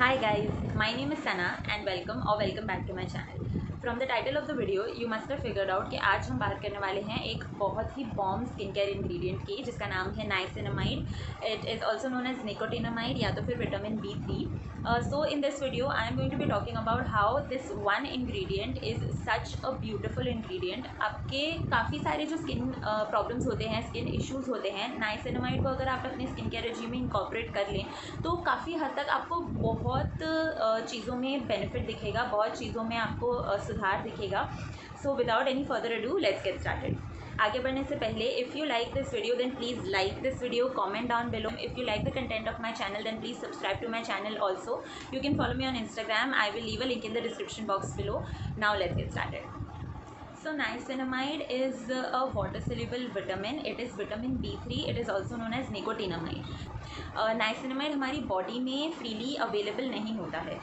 Hi guys, my name is Sana and welcome back to my channel. From the title of the video, you must have figured out कि आज हम बात करने वाले हैं एक बहुत ही बॉम्ब स्किन केयर इंग्रेडिएंट की जिसका नाम है niacinamide. It is also known as nicotinamide या तो फिर vitamin B3. So in this video, I am going to be talking about how this one ingredient is such a beautiful ingredient. आपके काफ़ी सारे जो स्किन प्रॉब्लम्स होते हैं, skin issues होते हैं, नाइसिनामाइड को अगर आप अपने स्किन केयर रेजिम में इंकॉर्पोरेट कर लें तो काफ़ी हद तक आपको बहुत चीज़ों में बेनिफिट दिखेगा, बहुत चीज़ों में आपको सुधार दिखेगा. So without any further ado let's get started. आगे बढ़ने से पहले if you like this video then please like this video, comment down below. If you like the content of my channel then please subscribe to my channel also. You can follow me on Instagram. I will leave a link in the description box below. Now let's get started. So niacinamide is a water soluble vitamin. It is vitamin B3. It is also known as nicotinamide. Niacinamide हमारी body में freely available नहीं होता है.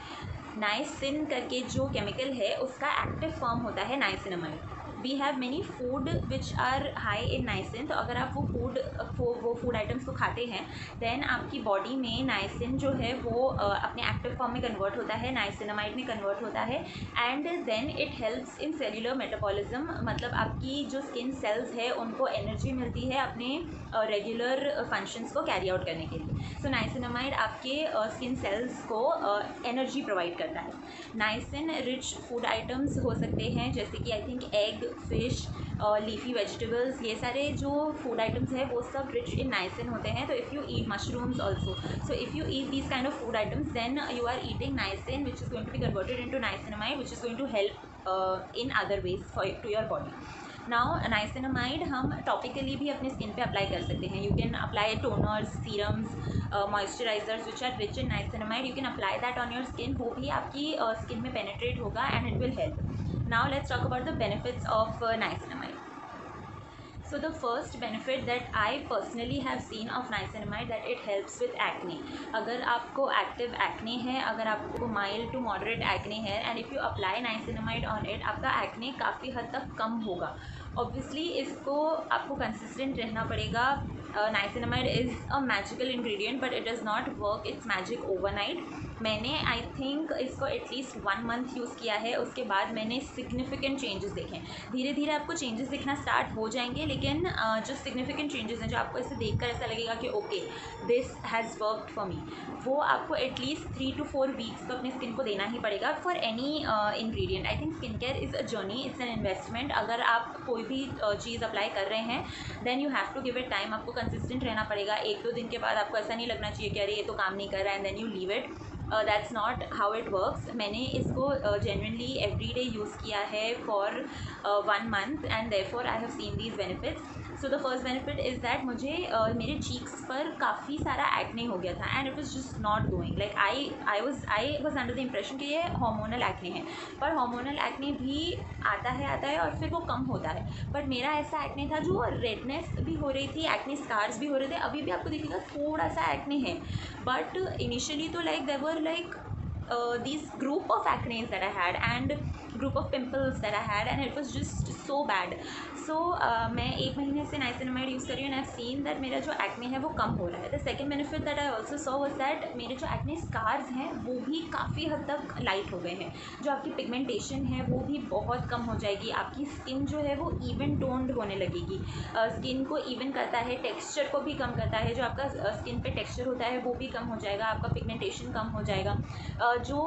Niacin करके जो chemical है उसका active form होता है niacinamide. We have many food which are high in niacin. तो अगर आप वो फूड आइटम्स को खाते हैं देन आपकी बॉडी में नाइसिन जो है वो अपने एक्टिव फॉर्म में कन्वर्ट होता है, नाइसिनामाइड में कन्वर्ट होता है and then it helps in cellular metabolism. मतलब आपकी जो स्किन सेल्स है उनको एनर्जी मिलती है अपने रेगुलर फंक्शंस को कैरी आउट करने के लिए. सो नाइसिनामाइड आपके स्किन सेल्स को एनर्जी प्रोवाइड करता है. नाइसिन रिच फूड आइटम्स हो सकते हैं जैसे कि I think egg, fish, leafy vegetables, ये सारे जो फूड आइटम्स हैं वो सब रिच इन नाइसिन होते हैं. तो if you eat mushrooms also, so if you eat these kind of food items then you are eating niacin which is going to be converted into niacinamide which is going to help in other ways to your body. Now niacinamide हम topically भी अपने skin पे apply कर सकते हैं. You can apply toners, serums, moisturisers which are rich in niacinamide. You can apply that on your skin. वो भी आपकी स्किन में पेनिट्रेट होगा and it will help. Now let's talk about the benefits of niacinamide. So the first benefit that I personally have seen of niacinamide that it helps with acne. अगर आपको active acne है, अगर आपको mild to moderate acne है and if you apply niacinamide on it, आपका acne काफ़ी हद तक कम होगा. Obviously इसको आपको consistent रहना पड़ेगा. Niacinamide is a magical ingredient but it does not work its magic overnight. मैंने आई थिंक इसको एटलीस्ट 1 मंथ यूज़ किया है. उसके बाद मैंने सिग्निफिकेंट चेंजेस देखे. धीरे धीरे आपको चेंजेस दिखना स्टार्ट हो जाएंगे लेकिन जो सिग्निफिकेंट चेंजेस हैं जो आपको इसे देखकर ऐसा लगेगा कि okay this has worked for me, वो आपको एटलीस्ट 3 to 4 वीक्स तो अपनी स्किन को देना ही पड़ेगा for any ingredient. I think skin care is a journey, it's an investment. अगर आप कोई भी चीज़ अप्लाई कर रहे हैं then you have to give it time. आपको कंसिस्टेंट रहना पड़ेगा. 1-2 दिन के बाद आपको ऐसा नहीं लगना चाहिए कि अरे ये तो काम नहीं कर रहा है and then you leave it. That's not how it works. मैंने इसको जेन्युइनली एवरी डे यूज़ किया है for 1 month and therefore I have seen these benefits. So the first benefit is that मुझे मेरे चीक्स पर काफ़ी सारा एक्ने हो गया था and it was just not going. Like I was under the impression कि ये हार्मोनल एक्ने है, पर हार्मोनल एक्ने भी आता है और फिर वो कम होता है. बट मेरा ऐसा एक्ने था जो रेडनेस भी हो रही थी, एक्ने स्कार्स भी हो रहे थे. अभी भी आपको दिखेगा थोड़ा सा एक्ने है बट इनिशियली तो like there were like these group of acnes that I had and group of pimples that I had and it was just so bad. So मैं 1 महीने से नाइसिनामाइड यूज़ कर रही हूँ and I've seen that मेरा जो acne है वो कम हो रहा है. The second benefit that I also saw was that मेरे जो एक्ने स्कार्स हैं वो भी काफ़ी हद तक लाइट हो गए हैं. जो आपकी पिगमेंटेशन है वो भी बहुत कम हो जाएगी. आपकी स्किन जो है वो इवन टोन्ड होने लगेगी. स्किन को इवन करता है, टेक्सचर को भी कम करता है. जो आपका स्किन पे टेक्सचर होता है वो भी कम हो जाएगा, आपका पिगमेंटेशन कम हो जाएगा. जो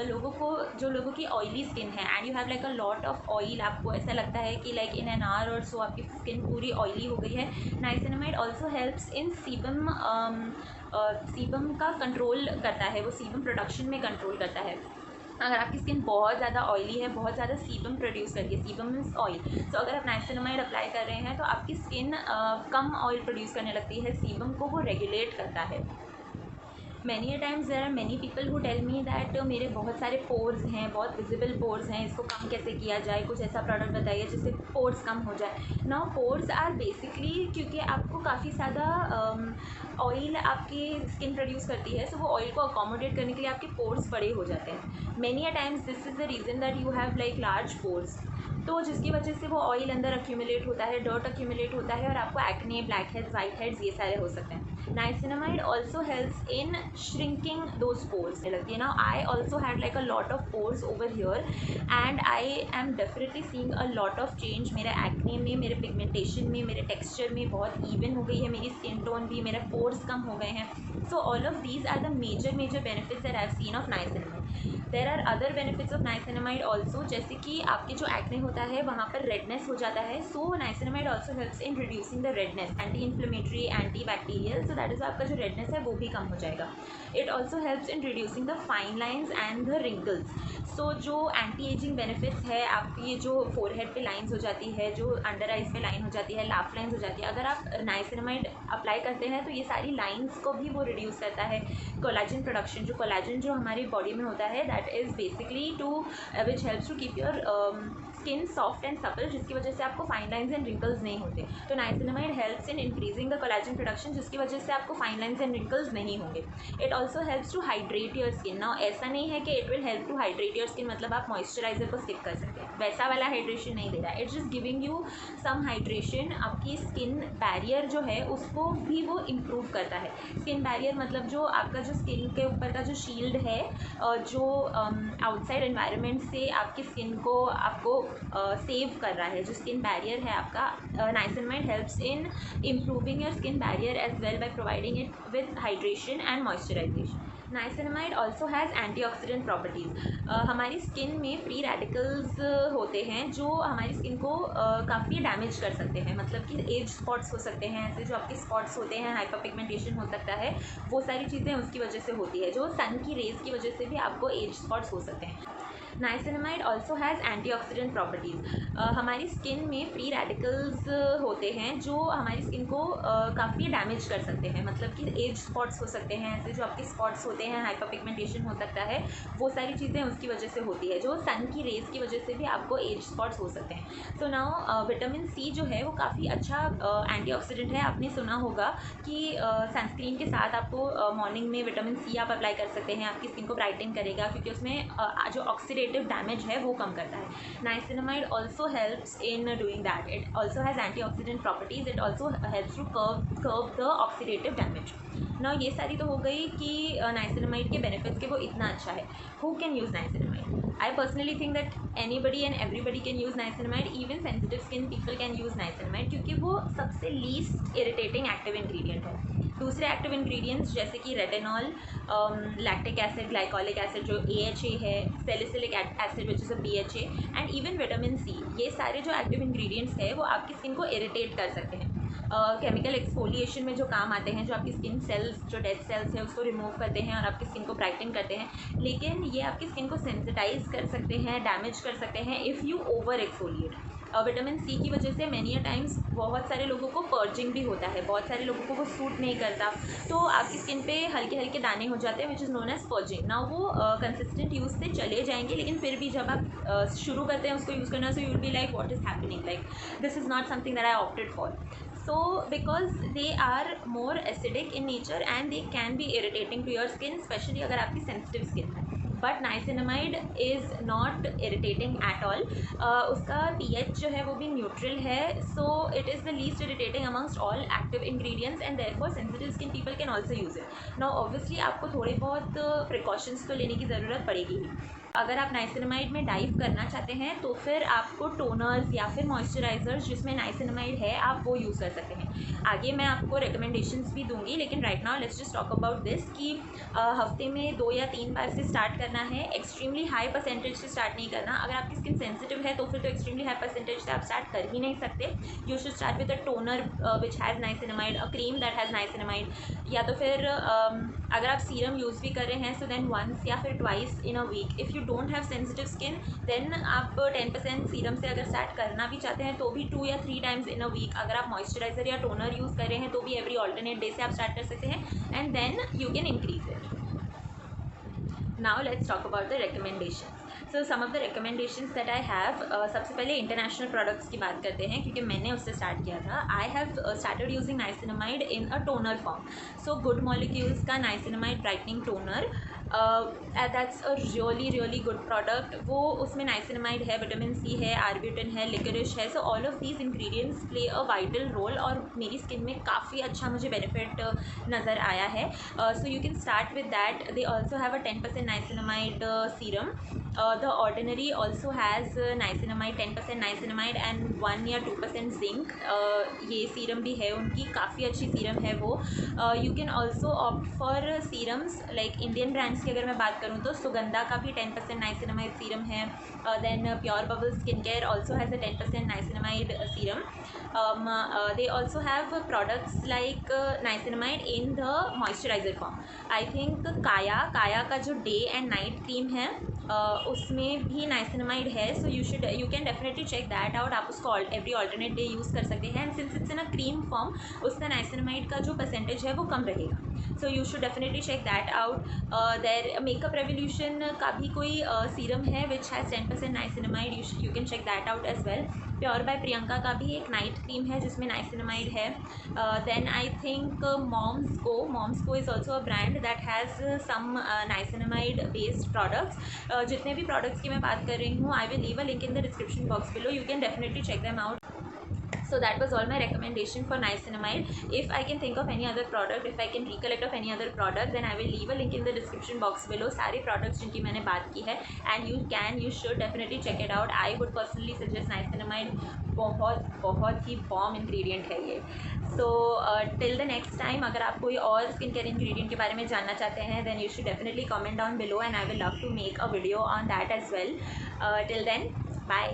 लोगों की ऑयली स्किन है and you have like a lot of oil, आपको ऐसा लगता है कि लाइक इन एन आवर और सो आपकी स्किन पूरी ऑयली हो गई है. नाइसिनामाइड ऑल्सो हेल्प्स इन सीबम. सीबम का कंट्रोल करता है, वो सीबम प्रोडक्शन में कंट्रोल करता है. अगर आपकी स्किन बहुत ज़्यादा ऑयली है, बहुत ज़्यादा सीबम प्रोड्यूस करती है, सीबम मीन्स ऑयल. सो अगर आप नाइसिनामाइड अप्लाई कर रहे हैं तो आपकी स्किन कम ऑयल प्रोड्यूस करने लगती है. सीबम को वो रेगुलेट करता है. Many a times there are many people who tell me that मेरे बहुत सारे पोर्स हैं, बहुत विजिबल पोर्स हैं, इसको कम कैसे किया जाए, कुछ ऐसा प्रोडक्ट बताइए जिससे पोर्स कम हो जाए. नाउ पोर्स आर बेसिकली क्योंकि आपको काफ़ी ज़्यादा ऑयल आपकी स्किन प्रोड्यूस करती है, सो वो ऑयल को अकोमोडेट करने के लिए आपके पोर्स बड़े हो जाते हैं. Many a times this is the reason that you have like large pores. तो जिसकी वजह से वो ऑयल अंदर अक्यूमुलेट होता है, डर्ट अक्यूमुलेट होता है और आपको acne, black heads, white heads ये सारे हो सकते हैं. Niacinamide also helps in shrinking those pores. You know, I also had like a lot of pores over here and I am definitely seeing a lot of change मेरे acne में, मेरे pigmentation में, मेरे texture में बहुत even हो गई है मेरी skin tone भी, मेरे pores कम हो गए हैं. So all of these are the major benefits that I've seen of niacinamide. There are other benefits of niacinamide also, जैसे कि आपके जो acne होता है वहाँ पर redness हो जाता है. So niacinamide also helps in reducing the redness, anti-inflammatory, antibacterial. So that is आपका जो redness है वो भी कम हो जाएगा. It also helps in reducing the fine lines and the wrinkles. So जो एंटी एजिंग बेनिफिट्स है, आपकी जो फोरहेड पे लाइंस हो जाती है, जो अंडर आइज पे लाइन हो जाती है, लाफ लाइंस हो जाती है, अगर आप नाइसिनामाइड अप्लाई करते हैं तो ये सारी लाइंस को भी वो रिड्यूस करता है. कोलाजन प्रोडक्शन, जो कोलाजन जो हमारी बॉडी में होता है, that is basically to which helps to keep your skin soft and supple, जिसकी वजह से आपको फाइन लाइंस एंड रिंकल्स नहीं होते. तो niacinamide helps in increasing the collagen production, जिसकी वजह से आपको फाइन लाइंस एंड रिंकल्स नहीं होंगे. It also helps to hydrate your skin. Now ऐसा नहीं है कि it will help to hydrate your skin मतलब आप मॉइस्चराइजर को स्किप कर सकते हैं, वैसा वाला हाइड्रेशन नहीं दे रहा है. It's just giving you some hydration. आपकी स्किन बैरियर जो है उसको भी वो इम्प्रूव करता है. स्किन बैरियर मतलब जो आपका जो स्किन के ऊपर का जो शील्ड है, जो आउटसाइड एनवायरनमेंट से आपकी स्किन को आपको सेव कर रहा है, जो स्किन बैरियर है आपका. Niacinamide helps in improving your skin barrier as well by providing it with hydration and moisturisation. Niacinamide also has antioxidant properties. हमारी स्किन में फ्री रेडिकल्स होते हैं जो हमारी स्किन को काफ़ी डैमेज कर सकते हैं. मतलब कि एज स्पॉट्स हो सकते हैं, ऐसे जो आपके स्पॉट्स होते हैं, हाइपर पिगमेंटेशन हो सकता है, वो सारी चीज़ें उसकी वजह से होती है. जो सन की रेज की वजह से भी आपको एज स्पॉट्स हो सकते हैं. Niacinamide also has antioxidant properties. हमारी स्किन में फ्री रेडिकल्स होते हैं जो हमारी स्किन को काफ़ी डैमेज कर सकते हैं. मतलब कि एज स्पॉट्स हो सकते हैं, ऐसे जो आपके स्पॉट्स होते हैं, हाइपर पिगमेंटेशन हो सकता है, वो सारी चीज़ें उसकी वजह से होती है. जो सन की रेज की वजह से भी आपको एज स्पॉट्स हो सकते हैं. सो नाउ विटामिन सी जो है वो काफ़ी अच्छा एंटीऑक्सीडेंट है. आपने सुना होगा कि सनस्क्रीन के साथ आपको मॉर्निंग में विटामिन सी आप अप्लाई कर सकते हैं, आपकी स्किन को ब्राइटन करेगा क्योंकि उसमें जो ऑक्सीडेटिव डैमेज है वो कम करता है. Niacinamide also helps in doing that. It also has antioxidant properties. It also helps to curb the oxidative damage. ना ये सारी तो हो गई कि नाइसिनामाइड के बेनिफिट्स के वो इतना अच्छा है. Who can use niacinamide? I personally think that anybody and everybody can use niacinamide. Even sensitive skin people can use niacinamide क्योंकि वो सबसे least irritating active ingredient है. दूसरे एक्टिव इंग्रेडिएंट्स जैसे कि retinol, lactic acid, glycolic acid जो AHA है, salicylic acid which is a BHA, and even vitamin C, ये सारे जो एक्टिव इंग्रेडिएंट्स है वो आपकी स्किन को इरिटेट कर सकते हैं. केमिकल एक्सफोलिएशन में जो काम आते हैं, जो आपकी स्किन सेल्स, जो डेड सेल्स है उसको रिमूव करते हैं और आपकी स्किन को ब्राइटन करते हैं. लेकिन ये आपकी स्किन को सेंसिटाइज कर सकते हैं, डैमेज कर सकते हैं if you over exfoliate. Vitamin C की वजह से मैनी अ टाइम्स बहुत सारे लोगों को पर्जिंग भी होता है, बहुत सारे लोगों को वो सूट नहीं करता, तो आपकी स्किन पे हल्के हल्के दाने हो जाते हैं which is known as purging. ना वो कंसिस्टेंट यूज़ से चले जाएंगे, लेकिन फिर भी जब आप शुरू करते हैं उसको यूज़ करना, so you will be like what is happening, like this is not something that I opted for. So because they are more acidic in nature and they can be irritating to your skin, especially अगर आपकी sensitive skin है. But niacinamide is not irritating at all. उसका pH जो है वो भी neutral है, so it is the least irritating amongst all active ingredients and therefore sensitive skin people can also use it. Now obviously आपको थोड़े बहुत precautions तो लेने की ज़रूरत पड़ेगी ही. अगर आप नाइसिनामाइड में डाइव करना चाहते हैं तो फिर आपको टोनर्स या फिर मॉइस्चराइजर्स जिसमें नाइसिनामाइड है आप वो यूज़ कर सकते हैं. आगे मैं आपको रिकमेंडेशंस भी दूंगी, लेकिन right now let's just talk about this कि हफ्ते में 2 या 3 बार से स्टार्ट करना है. एक्सट्रीमली हाई परसेंटेज से स्टार्ट नहीं करना. अगर आपकी स्किन सेंसिटिव है तो फिर तो एक्सट्रीमली हाई परसेंटेज से आप स्टार्ट कर ही नहीं सकते. You should start with a toner which has niacinamide, a cream that has niacinamide, या तो फिर अगर आप सीरम यूज़ भी कर रहे हैं सो देन वंस या फिर twice in a week. If you don't have sensitive skin then आप 10% सीरम से अगर स्टार्ट करना भी चाहते हैं तो भी 2 या 3 टाइम्स इन अ वीक. अगर आप मॉइस्चराइजर या टोनर यूज़ कर रहे हैं तो भी एवरी ऑल्टरनेट डे से आप स्टार्ट कर सकते हैं and then you can increase it. Now let's talk about the recommendations. So some of the recommendations that I have, सबसे पहले इंटरनेशनल प्रोडक्ट्स की बात करते हैं क्योंकि मैंने उससे स्टार्ट किया था. I have started using niacinamide in a toner form. So Good Molecules का niacinamide brightening toner, that's a really good product. वो उसमें नाइसिनामाइड है, विटामिन सी है, आर्ब्यूटिन है, लिकोरिश है. So all of these ingredients play a vital role और मेरी skin में काफ़ी अच्छा मुझे बेनिफिट नज़र आया है. So you can start with that. They also have a 10% niacinamide serum. The ordinary also has niacinamide, 10% niacinamide and 1 या 2% zinc. ये सीरम भी है उनकी, काफ़ी अच्छी सीरम है वो. You can also opt for serums like Indian brands की अगर मैं बात करूँ तो सुगंधा का भी 10% नाइसिनामाइड सीरम है. Then pure bubble skin care also has a 10% niacinamide serum. They also have products like niacinamide in the moisturizer form. I think काया का जो डे एंड नाइट क्रीम है उसमें भी नाइसिनामाइड है. So you can definitely check that out. आप उसको every alternate day use कर सकते हैं. And since it's in a cream form उसका नाइसिनामाइड का जो परसेंटेज है वो कम रहेगा. So you should definitely check that out. There makeup revolution का भी कोई सीरम है which has 10% niacinamide. You can check that out as well. Pure by Priyanka का भी एक नाइट क्रीम है जिसमें नाइसिनामाइड है. Then I think Mom's Co is also a brand that has some niacinamide based products. जितने भी प्रोडक्ट्स की मैं बात कर रही हूँ, I will leave a link in the description box below. You can definitely check them out. So that was all my recommendation for niacinamide. If I can think of any other product, if I can recollect of any other product, then I will leave a link in the description box below. सारे products जिनकी मैंने बात की है, and you should definitely check it out. I would personally suggest niacinamide. बहुत ही bomb ingredient है ये. So till the next time, अगर आप कोई और स्किन केयर ingredient के बारे में जानना चाहते हैं, then you should definitely comment down below and I will love to make a video on that as well. Till then, bye.